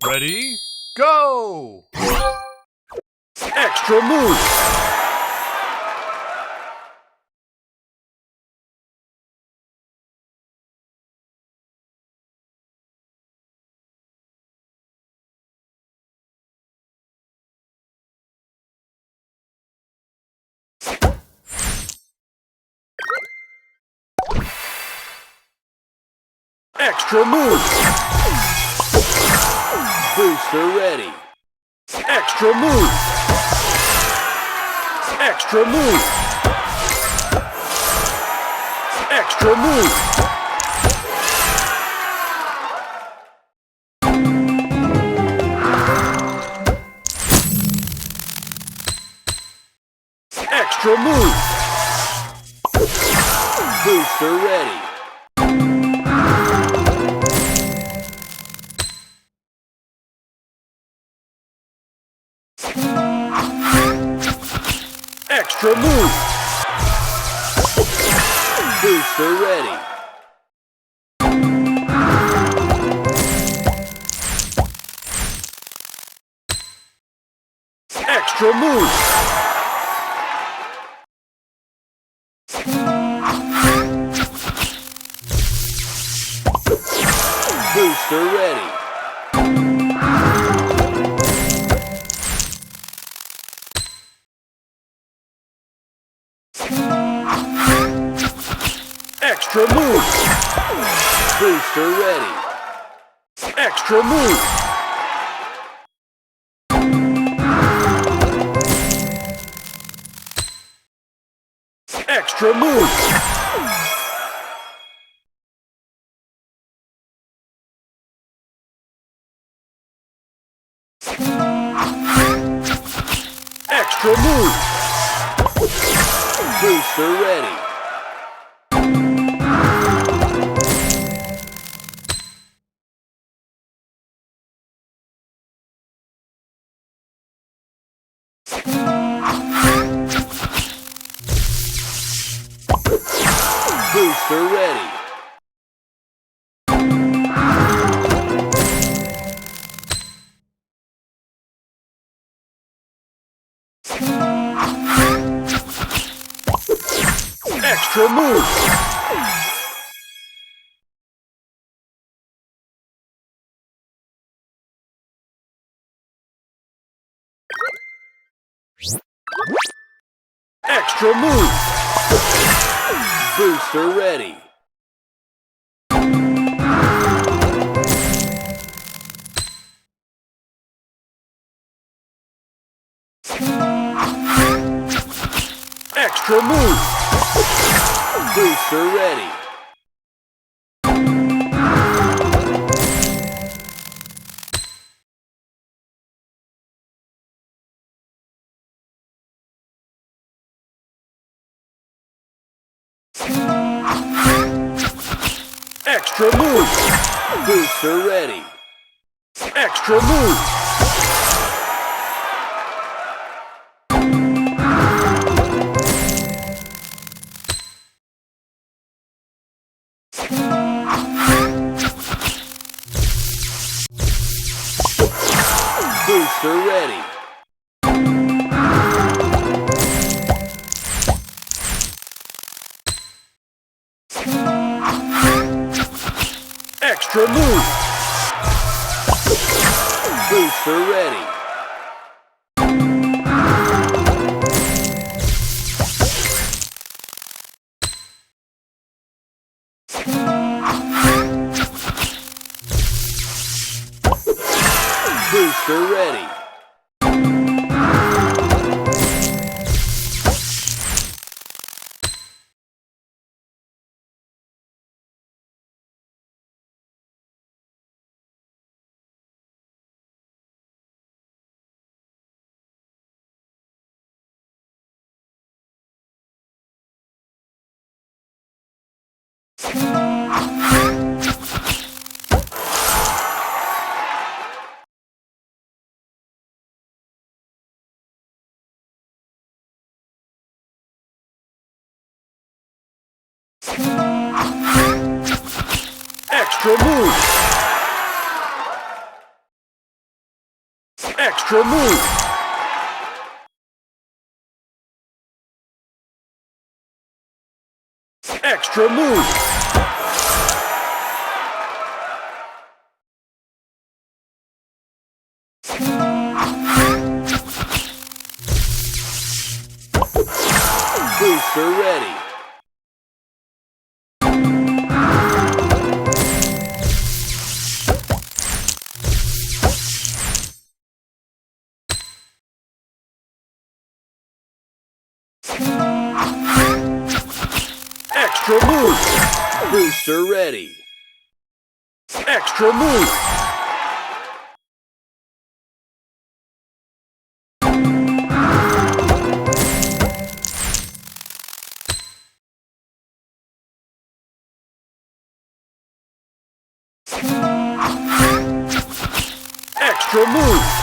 Ready, go! Extra move! Extra move! Booster ready! Extra move! Extra move! Extra move! Extra move! Booster ready! Extra move! Booster ready! Extra move! Booster ready! Extra move! Booster ready! Extra move! Extra move! Extra move! Booster ready! Booster ready! Extra move! Extra move! Booster ready! Extra move! Booster ready! Extra move! Booster ready! Extra move! Booster ready! Extra move! Booster ready! Booster ready! Extra move! Extra move. Extra move. Booster ready. Extra move. Booster ready. Extra move. Extra move.